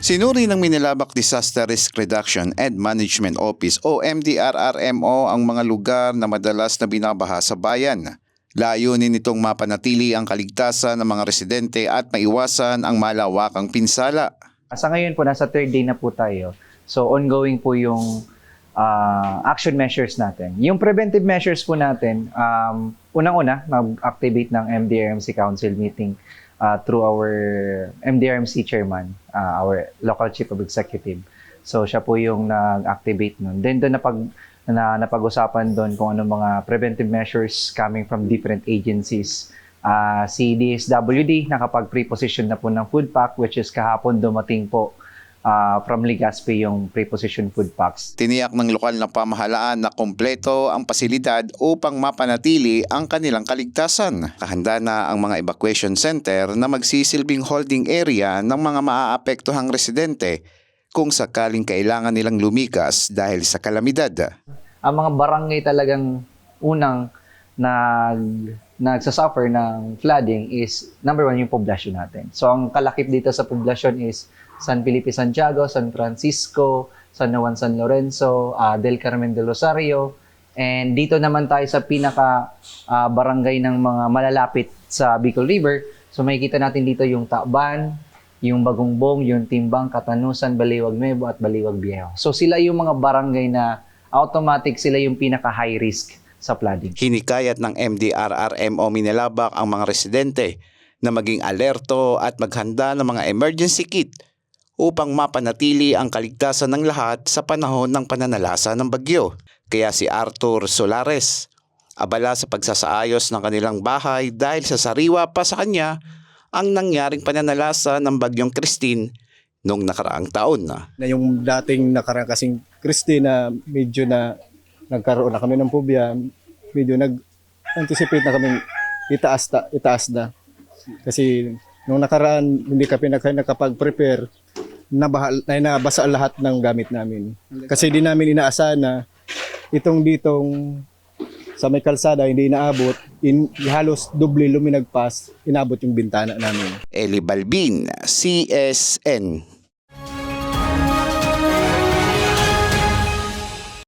Sinuri ng Minilabak Disaster Risk Reduction and Management Office o MDRRMO ang mga lugar na madalas na binabaha sa bayan. Layunin nitong mapanatili ang kaligtasan ng mga residente at maiwasan ang malawakang pinsala. Sa ngayon po, nasa third day na po tayo. So ongoing po yung action measures natin. Yung preventive measures po natin, unang-una, nag-activate ng MDRMC Council meeting through our MDRMC chairman, our local chief of executive. So siya po yung nag-activate nun. Then doon napag-usapan doon kung ano mga preventive measures coming from different agencies. Si DSWD nakapag-preposition na po ng food pack, which is kahapon dumating po from Legazpi yung preposition food packs. Tiniyak ng lokal na pamahalaan na kompleto ang pasilidad upang mapanatili ang kanilang kaligtasan. Kahanda na ang mga evacuation center na magsisilbing holding area ng mga maaapektuhang residente kung sakaling kailangan nilang lumikas dahil sa kalamidad. Ang mga barangay talagang unang nagsasuffer ng flooding is number one yung poblasyon natin. So ang kalakip dito sa poblasyon is San Felipe Santiago, San Francisco, San Juan San Lorenzo, Del Carmen del Rosario, and dito naman tayo sa pinaka barangay ng mga malalapit sa Bicol River. So makikita natin dito yung Taban, yung Bagongbong, yung Timbang, Katanusan, Baliwag Nuevo at Baliwag Viejo. So sila yung mga barangay na automatic sila yung pinaka high risk sa flooding. Hinikayat ng MDRRMO Minilabak ang mga residente na maging alerto at maghanda ng mga emergency kit upang mapanatili ang kaligtasan ng lahat sa panahon ng pananalasa ng bagyo. Kaya si Arthur Solares, abala sa pagsasaayos ng kanilang bahay dahil sa sariwa pa sa kanya ang nangyaring pananalasa ng bagyong Christine noong nakaraang taon. Na yung dating nakaraang kasing Christine na medyo na nagkaroon na kami ng phobia, medyo nag-anticipate na kami itaas na. Kasi nung nakaraan, hindi kami nakapag-prepare, nabasa lahat ng gamit namin. Kasi di namin inaasahan na ditong sa may kalsada, hindi inaabot, halos doble luminagpas, inabot yung bintana namin. Eli Balbin, CSN.